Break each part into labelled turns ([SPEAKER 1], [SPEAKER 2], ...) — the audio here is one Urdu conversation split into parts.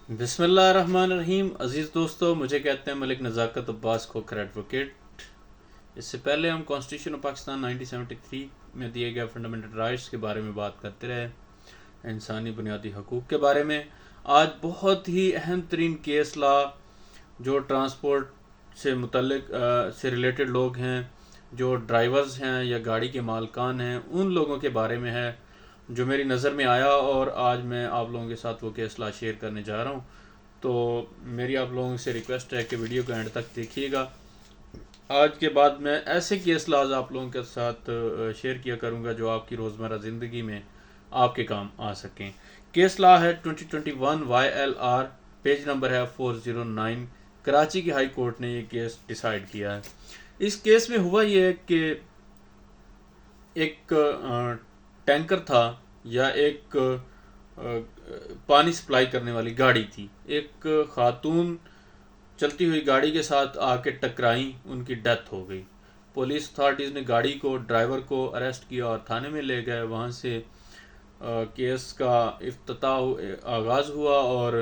[SPEAKER 1] بسم اللہ الرحمن الرحیم. عزیز دوستو، مجھے کہتے ہیں ملک نزاکت عباس کھوکھر ایڈوکیٹ. اس سے پہلے ہم کانسٹیٹیوشن آف پاکستان 1973 میں دیے گئے فنڈامنٹل رائٹس کے بارے میں بات کرتے رہے، انسانی بنیادی حقوق کے بارے میں. آج بہت ہی اہم ترین کیس لا جو ٹرانسپورٹ سے متعلق سے ریلیٹڈ لوگ ہیں، جو ڈرائیورز ہیں یا گاڑی کے مالکان ہیں، ان لوگوں کے بارے میں ہے جو میری نظر میں آیا، اور آج میں آپ لوگوں کے ساتھ وہ کیس لا شیئر کرنے جا رہا ہوں. تو میری آپ لوگوں سے ریکویسٹ ہے کہ ویڈیو کو اینڈ تک دیکھیے گا. آج کے بعد میں ایسے کیس لاز آپ لوگوں کے ساتھ شیئر کیا کروں گا جو آپ کی روزمرہ زندگی میں آپ کے کام آ سکیں. کیس لا ہے 2021 YLR، پیج نمبر ہے 409. کراچی کی ہائی کورٹ نے یہ کیس ڈیسائیڈ کیا ہے. اس کیس میں ہوا یہ ہے کہ ایک ٹینکر تھا یا ایک پانی سپلائی کرنے والی گاڑی تھی. ایک خاتون چلتی ہوئی گاڑی کے ساتھ آ کے ٹکرائیں، ان کی ڈیتھ ہو گئی. پولیس اتھارٹیز نے گاڑی کو، ڈرائیور کو اریسٹ کیا اور تھانے میں لے گئے. وہاں سے کیس کا آغاز ہوا اور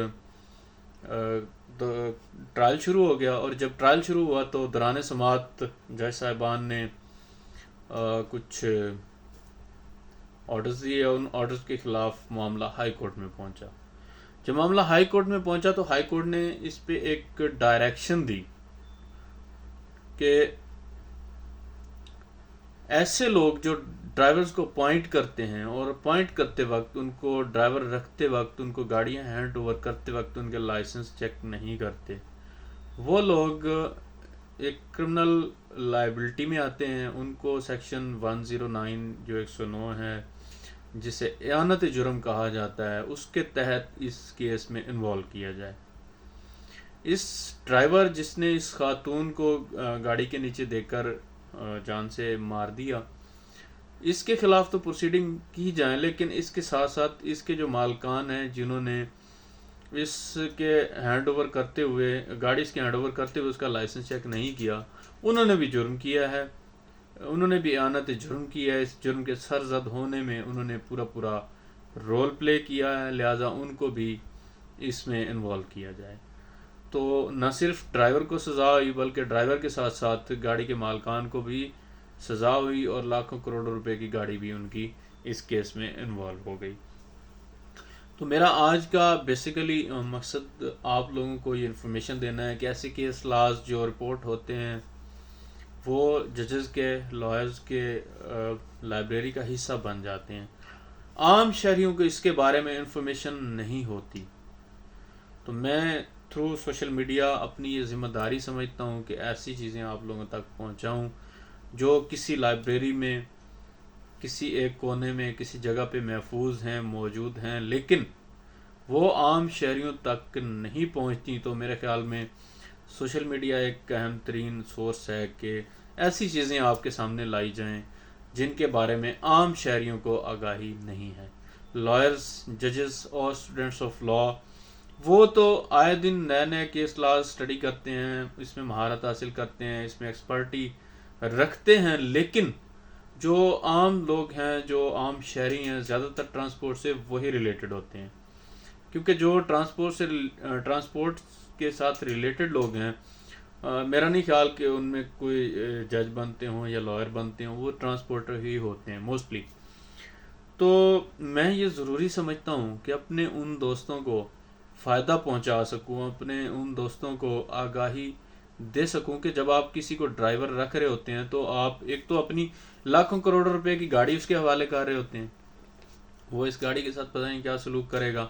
[SPEAKER 1] ٹرائل شروع ہو گیا. اور جب ٹرائل شروع ہوا تو دوران سماعت جج صاحبان نے کچھ آرڈرز دیے. ان آرڈرز کے خلاف معاملہ ہائی کورٹ میں پہنچا. جب معاملہ ہائی کورٹ میں پہنچا تو ہائی کورٹ نے اس پہ ایک ڈائریکشن دی کہ ایسے لوگ جو ڈرائیورز کو پوائنٹ کرتے ہیں اور پوائنٹ کرتے وقت ان کو ڈرائیور رکھتے وقت ان کو گاڑیاں ہینڈ اوور کرتے وقت ان کے لائسنس چیک نہیں کرتے، وہ لوگ ایک کرمنل لائبلٹی میں آتے ہیں. ان کو سیکشن 109 جو 109 ہے جسے اعانت جرم کہا جاتا ہے، اس کے تحت اس کیس میں انوالو کیا جائے. اس ڈرائیور جس نے اس خاتون کو گاڑی کے نیچے دے کر جان سے مار دیا، اس کے خلاف تو پروسیڈنگ کی جائیں، لیکن اس کے ساتھ ساتھ اس کے جو مالکان ہیں جنہوں نے اس کے ہینڈ اوور کرتے ہوئے گاڑی اس کے ہینڈ اوور کرتے ہوئے اس کا لائسنس چیک نہیں کیا، انہوں نے بھی جرم کیا ہے. انہوں نے بھی اعانت جرم کیا ہے. اس جرم کے سرزد ہونے میں انہوں نے پورا رول پلے کیا ہے، لہٰذا ان کو بھی اس میں انوالو کیا جائے. تو نہ صرف ڈرائیور کو سزا ہوئی بلکہ ڈرائیور کے ساتھ ساتھ گاڑی کے مالکان کو بھی سزا ہوئی، اور لاکھوں کروڑوں روپے کی گاڑی بھی ان کی اس کیس میں انوالو ہو گئی. تو میرا آج کا بیسیکلی مقصد آپ لوگوں کو یہ انفارمیشن دینا ہے کہ ایسے کیس لاز جو رپورٹ ہوتے ہیں وہ ججز کے، لائرز کے لائبریری کا حصہ بن جاتے ہیں. عام شہریوں کو اس کے بارے میں انفارمیشن نہیں ہوتی. تو میں تھرو سوشل میڈیا اپنی یہ ذمہ داری سمجھتا ہوں کہ ایسی چیزیں آپ لوگوں تک پہنچاؤں جو کسی لائبریری میں، کسی ایک کونے میں، کسی جگہ پہ محفوظ ہیں، موجود ہیں، لیکن وہ عام شہریوں تک نہیں پہنچتی. تو میرے خیال میں سوشل میڈیا ایک اہم ترین سورس ہے کہ ایسی چیزیں آپ کے سامنے لائی جائیں جن کے بارے میں عام شہریوں کو آگاہی نہیں ہے. لائرز، ججز اور اسٹوڈنٹس آف لا وہ تو آئے دن نئے نئے کیس لاز اسٹڈی کرتے ہیں، اس میں مہارت حاصل کرتے ہیں، اس میں ایکسپرٹی رکھتے ہیں، لیکن جو عام لوگ ہیں، جو عام شہری ہیں، زیادہ تر ٹرانسپورٹ سے وہی ریلیٹڈ ہوتے ہیں. کیونکہ جو ٹرانسپورٹ کے ساتھ ریلیٹڈ لوگ ہیں، میرا نہیں خیال کہ ان میں کوئی جج بنتے ہوں یا لائر بنتے ہوں، وہ ٹرانسپورٹر ہی ہوتے ہیں موسٹلی. تو میں یہ ضروری سمجھتا ہوں کہ اپنے ان دوستوں کو فائدہ پہنچا سکوں، اپنے ان دوستوں کو آگاہی دے سکوں کہ جب آپ کسی کو ڈرائیور رکھ رہے ہوتے ہیں تو آپ ایک تو اپنی لاکھوں کروڑوں روپے کی گاڑی اس کے حوالے کر رہے ہوتے ہیں. وہ اس گاڑی کے ساتھ پتہ نہیں کیا سلوک کرے گا،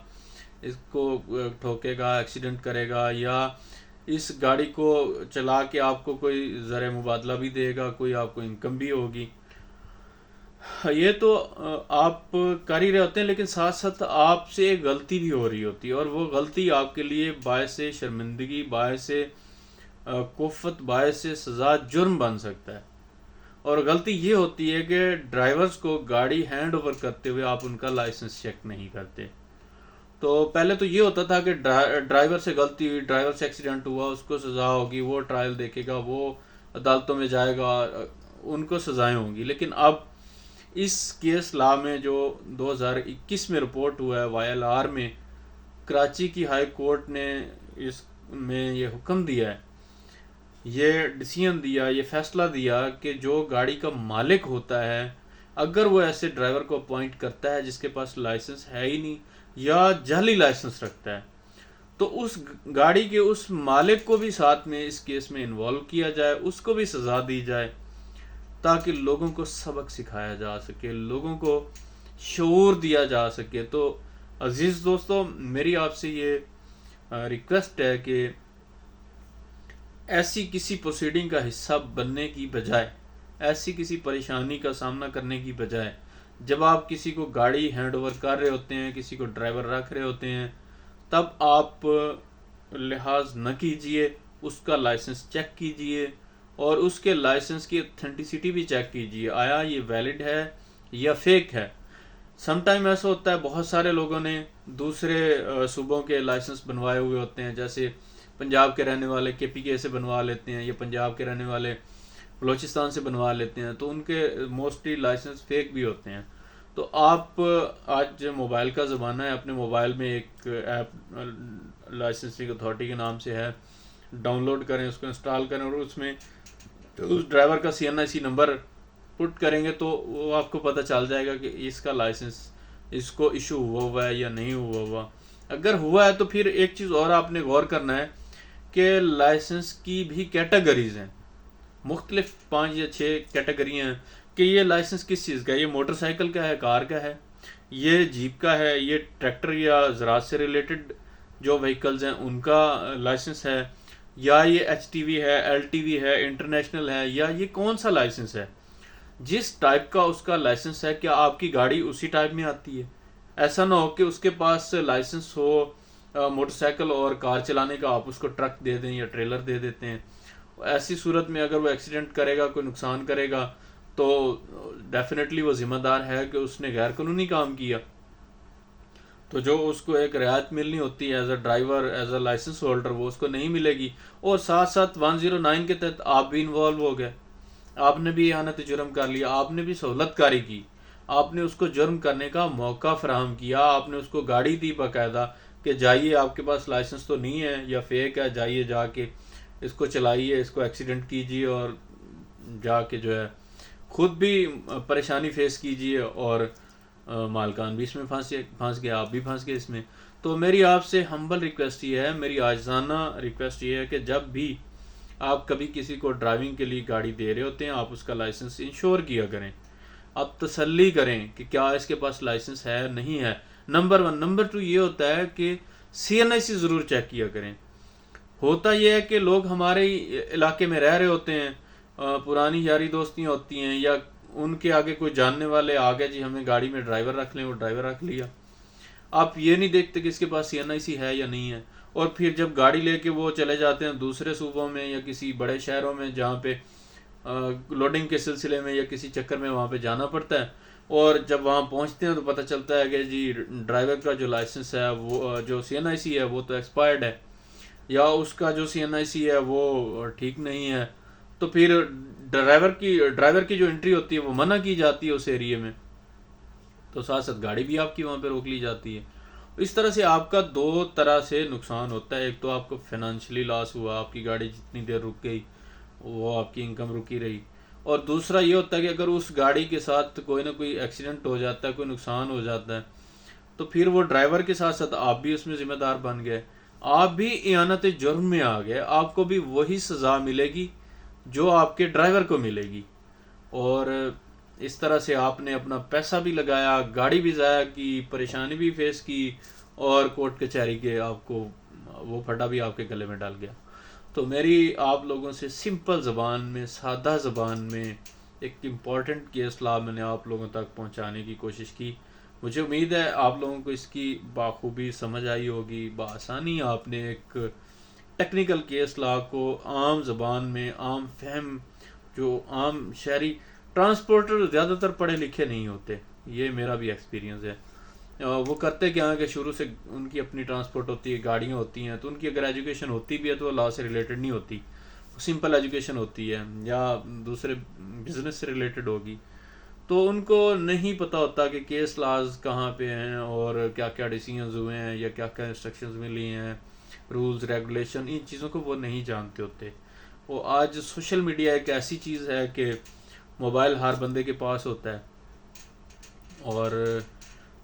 [SPEAKER 1] اس کو ٹھوکے گا، ایکسیڈنٹ کرے گا، یا اس گاڑی کو چلا کے آپ کو کوئی زر مبادلہ بھی دے گا، کوئی آپ کو انکم بھی ہوگی. یہ تو آپ کر ہی رہے ہوتے ہیں، لیکن ساتھ ساتھ آپ سے ایک غلطی بھی ہو رہی ہوتی ہے، اور وہ غلطی آپ کے لیے باعث شرمندگی، باعث کوفت، باعث سزا، جرم بن سکتا ہے. اور غلطی یہ ہوتی ہے کہ ڈرائیورز کو گاڑی ہینڈ اوور کرتے ہوئے آپ ان کا لائسنس چیک نہیں کرتے. تو پہلے تو یہ ہوتا تھا کہ ڈرائیور سے غلطی ہوئی، ڈرائیور سے ایکسیڈنٹ ہوا، اس کو سزا ہوگی، وہ ٹرائل دیکھے گا، وہ عدالتوں میں جائے گا، ان کو سزائیں ہوں گی. لیکن اب اس کیس لا میں جو 2021 میں رپورٹ ہوا ہے YLR میں، کراچی کی ہائی کورٹ نے اس میں یہ حکم دیا ہے، یہ ڈیسیژن دیا، یہ فیصلہ دیا کہ جو گاڑی کا مالک ہوتا ہے اگر وہ ایسے ڈرائیور کو اپوائنٹ کرتا ہے جس کے پاس لائسنس ہے ہی نہیں یا جعلی لائسنس رکھتا ہے، تو اس گاڑی کے اس مالک کو بھی ساتھ میں اس کیس میں انوالو کیا جائے، اس کو بھی سزا دی جائے، تاکہ لوگوں کو سبق سکھایا جا سکے، لوگوں کو شعور دیا جا سکے۔ تو عزیز دوستو، میری آپ سے یہ ریکویسٹ ہے کہ ایسی کسی پروسیڈنگ کا حصہ بننے کی بجائے، ایسی کسی پریشانی کا سامنا کرنے کی بجائے، جب آپ کسی کو گاڑی ہینڈ اوور کر رہے ہوتے ہیں، کسی کو ڈرائیور رکھ رہے ہوتے ہیں، تب آپ لحاظ نہ کیجئے، اس کا لائسنس چیک کیجئے اور اس کے لائسنس کی اتھینٹسٹی بھی چیک کیجئے، آیا یہ ویلڈ ہے یا فیک ہے۔ سم ٹائم ایسا ہوتا ہے بہت سارے لوگوں نے دوسرے صوبوں کے لائسنس بنوائے ہوئے ہوتے ہیں، جیسے پنجاب کے رہنے والے KPK سے بنوا لیتے ہیں، یا پنجاب کے رہنے والے بلوچستان سے بنوا لیتے ہیں، تو ان کے موسٹلی لائسنس فیک بھی ہوتے ہیں۔ تو آپ آج موبائل کا زمانہ ہے، اپنے موبائل میں ایک ایپ لائسنسنگ اتھارٹی کے نام سے ہے، ڈاؤن لوڈ کریں، اس کو انسٹال کریں اور اس میں اس ڈرائیور کا CNIC نمبر پٹ کریں گے تو وہ آپ کو پتہ چل جائے گا کہ اس کا لائسنس اس کو ایشو ہوا ہے یا نہیں ہوا۔ اگر ہوا ہے تو پھر ایک چیز اور آپ نے غور کرنا ہے کہ لائسنس کی بھی کیٹیگریز ہیں، مختلف 5 یا 6 کیٹیگریاں ہیں کہ یہ لائسنس کس چیز کا ہے، یہ موٹر سائیکل کا ہے، کار کا ہے، یہ جیپ کا ہے، یہ ٹریکٹر یا زراعت سے ریلیٹڈ جو وہیکلز ہیں ان کا لائسنس ہے، یا یہ HTV ہے، LTV ہے، انٹرنیشنل ہے، یا یہ کون سا لائسنس ہے، جس ٹائپ کا اس کا لائسنس ہے کیا آپ کی گاڑی اسی ٹائپ میں آتی ہے۔ ایسا نہ ہو کہ اس کے پاس لائسنس ہو موٹر سائیکل اور کار چلانے کا، آپ اس کو ٹرک دے دیں یا ٹریلر دے دیتے ہیں۔ ایسی صورت میں اگر وہ ایکسیڈنٹ کرے گا، کوئی نقصان کرے گا، تو ڈیفینیٹلی وہ ذمہ دار ہے کہ اس نے غیر قانونی کام کیا، تو جو اس کو ایک رعایت ملنی ہوتی ہے as a driver, as a licence holder, وہ اس کو نہیں ملے گی۔ اور ساتھ ساتھ 109 کے تحت آپ بھی انوالو ہو گئے، آپ نے بھی اعانت جرم کر لیا، آپ نے بھی سہولت کاری کی، آپ نے اس کو جرم کرنے کا موقع فراہم کیا، آپ نے اس کو گاڑی دی باقاعدہ کہ جائیے، آپ کے پاس لائسنس تو نہیں ہے یا فیک ہے، جائیے جا کے اس کو چلائیے، اس کو ایکسیڈنٹ کیجیے اور جا کے جو ہے خود بھی پریشانی فیس کیجیے اور مالکان بھی اس میں پھنس گیا، آپ بھی پھنس گئے اس میں۔ تو میری آپ سے ہمبل ریکویسٹ یہ ہے، میری عاجزانہ ریکویسٹ یہ ہے کہ جب بھی آپ کبھی کسی کو ڈرائیونگ کے لیے گاڑی دے رہے ہوتے ہیں، آپ اس کا لائسنس انشور کیا کریں، آپ تسلی کریں کہ کیا اس کے پاس لائسنس ہے نہیں ہے، نمبر 1۔ نمبر 2 یہ ہوتا ہے کہ CNIC ضرور چیک کیا کریں۔ ہوتا یہ ہے کہ لوگ ہمارے علاقے میں رہ رہے ہوتے ہیں، پرانی یاری دوستیاں ہوتی ہیں، یا ان کے آگے کوئی جاننے والے آ گئے، جی ہمیں گاڑی میں ڈرائیور رکھ لیں، وہ ڈرائیور رکھ لیا، آپ یہ نہیں دیکھتے کہ اس کے پاس CNIC ہے یا نہیں ہے، اور پھر جب گاڑی لے کے وہ چلے جاتے ہیں دوسرے صوبوں میں یا کسی بڑے شہروں میں جہاں پہ لوڈنگ کے سلسلے میں یا کسی چکر میں وہاں پہ جانا پڑتا ہے، اور جب وہاں پہنچتے ہیں تو پتہ چلتا ہے کہ جی ڈرائیور کا جو لائسنس ہے، وہ جو CNIC ہے وہ تو ایکسپائرڈ ہے، یا اس کا جو CNIC ہے وہ ٹھیک نہیں ہے، تو پھر ڈرائیور کی جو انٹری ہوتی ہے وہ منع کی جاتی ہے اس ایریے میں، تو ساتھ ساتھ گاڑی بھی آپ کی وہاں پہ روک لی جاتی ہے۔ اس طرح سے آپ کا 2 طرح سے نقصان ہوتا ہے، ایک تو آپ کو فائنانشلی لاس ہوا، آپ کی گاڑی جتنی دیر رک گئی وہ آپ کی انکم رکی رہی، اور دوسرا یہ ہوتا ہے کہ اگر اس گاڑی کے ساتھ کوئی نہ کوئی ایکسیڈنٹ ہو جاتا ہے، کوئی نقصان ہو جاتا ہے، تو پھر وہ ڈرائیور کے ساتھ ساتھ آپ بھی اس میں ذمہ دار بن گئے، آپ بھی اعانت جرم میں آ گئے، آپ کو بھی وہی سزا ملے گی جو آپ کے ڈرائیور کو ملے گی، اور اس طرح سے آپ نے اپنا پیسہ بھی لگایا، گاڑی بھی ضائع کی، پریشانی بھی فیس کی، اور کورٹ کچہری کے آپ کو وہ پھٹا بھی آپ کے گلے میں ڈال گیا۔ تو میری آپ لوگوں سے سمپل زبان میں، سادہ زبان میں ایک امپورٹنٹ کیس لا میں نے آپ لوگوں تک پہنچانے کی کوشش کی۔ مجھے امید ہے آپ لوگوں کو اس کی بخوبی سمجھ آئی ہوگی، بآسانی آپ نے ایک ٹیکنیکل کیس لا کو عام زبان میں، عام فہم، جو عام شہری ٹرانسپورٹر زیادہ تر پڑھے لکھے نہیں ہوتے، یہ میرا بھی ایکسپیرینس ہے، وہ کرتے کیا ہیں کہ شروع سے ان کی اپنی ٹرانسپورٹ ہوتی ہے، گاڑیاں ہوتی ہیں، تو ان کی اگر ایجوکیشن ہوتی بھی ہے تو وہ لا سے ریلیٹڈ نہیں ہوتی، سمپل ایجوکیشن ہوتی ہے یا دوسرے بزنس سے ریلیٹڈ ہوگی، تو ان کو نہیں پتہ ہوتا کہ کیس لاز کہاں پہ ہیں اور کیا کیا ڈیسیژنز ہوئے ہیں یا کیا کیا انسٹرکشنز ملی ہیں، رولز ریگولیشن، ان چیزوں کو وہ نہیں جانتے ہوتے۔ وہ آج سوشل میڈیا ایک ایسی چیز ہے کہ موبائل ہر بندے کے پاس ہوتا ہے، اور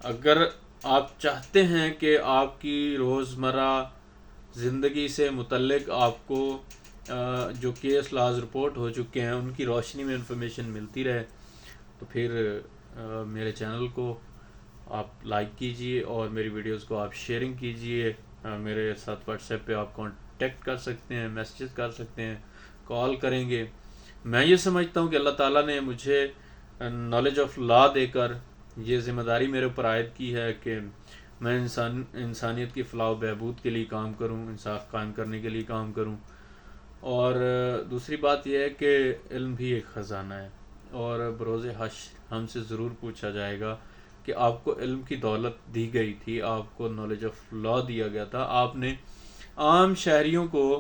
[SPEAKER 1] اگر آپ چاہتے ہیں کہ آپ کی روزمرہ زندگی سے متعلق آپ کو جو کیس لاز رپورٹ ہو چکے ہیں ان کی روشنی میں انفارمیشن ملتی رہے، تو پھر میرے چینل کو آپ لائک کیجئے اور میری ویڈیوز کو آپ شیئرنگ کیجئے۔ میرے ساتھ واٹس ایپ پہ آپ کانٹیکٹ کر سکتے ہیں، میسیجز کر سکتے ہیں، کال کریں گے۔ میں یہ سمجھتا ہوں کہ اللہ تعالیٰ نے مجھے نالج آف لا دے کر یہ ذمہ داری میرے اوپر عائد کی ہے کہ میں انسانیت کی فلاح و بہبود کے لیے کام کروں، انصاف قائم کرنے کے لیے کام کروں۔ اور دوسری بات یہ ہے کہ علم بھی ایک خزانہ ہے، اور بروز حشر ہم سے ضرور پوچھا جائے گا کہ آپ کو علم کی دولت دی گئی تھی، آپ کو نالج آف لا دیا گیا تھا، آپ نے عام شہریوں کو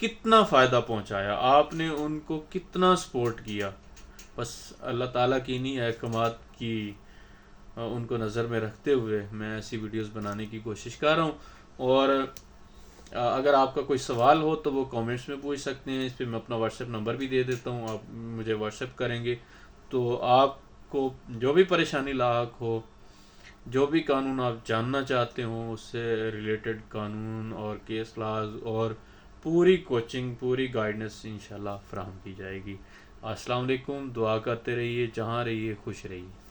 [SPEAKER 1] کتنا فائدہ پہنچایا، آپ نے ان کو کتنا سپورٹ کیا۔ بس اللہ تعالیٰ کی انہی احکامات کی ان کو نظر میں رکھتے ہوئے میں ایسی ویڈیوز بنانے کی کوشش کر رہا ہوں۔ اور اگر آپ کا کوئی سوال ہو تو وہ کامنٹس میں پوچھ سکتے ہیں، اس پہ میں اپنا واٹس ایپ نمبر بھی دے دیتا ہوں، آپ مجھے واٹس ایپ کریں گے تو آپ کو جو بھی پریشانی لاحق ہو، جو بھی قانون آپ جاننا چاہتے ہوں اس سے ریلیٹڈ قانون اور کیس لاز اور پوری کوچنگ، پوری گائیڈنس انشاءاللہ فراہم کی جائے گی۔ السلام علیکم، دعا کرتے رہیے، جہاں رہیے خوش رہیے۔